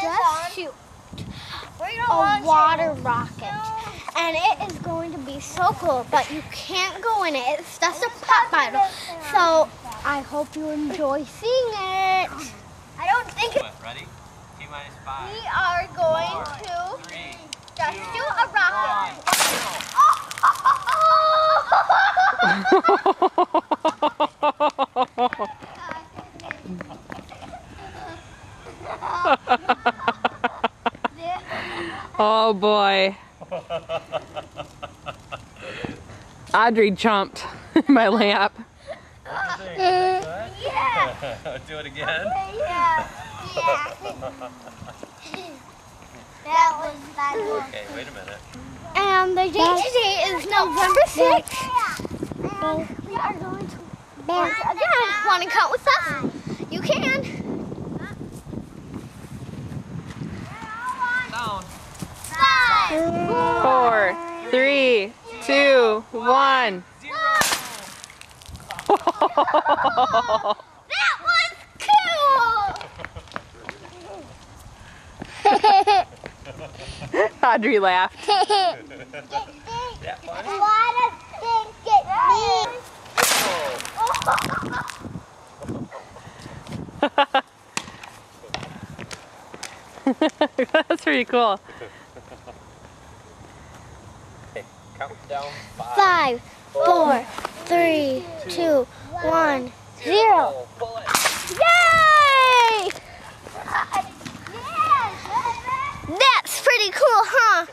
just shoot a water rocket, and it is going to be so cool, but you can't go in it. It's just a pop bottle. So I hope you enjoy seeing it. I don't think it. Ready? T-minus 5. We are going 4, to 3, just 2, shoot a rocket. 1. Oh boy. Audrey jumped in my lap. What do you think? Yeah. Do it again? Yeah. That was that one. Okay, wait a minute. And the date today is November 6th. And we are going to once again. Want to count with us? You can. Down. 5, 4, 3, 2, 1. 0. That was cool! Audrey laughed. That fun? What a thing it means! That's pretty cool. Okay, count down 5. 5, 4, 3, 2, 1, 0. Bullet. Yay! That's pretty cool, huh?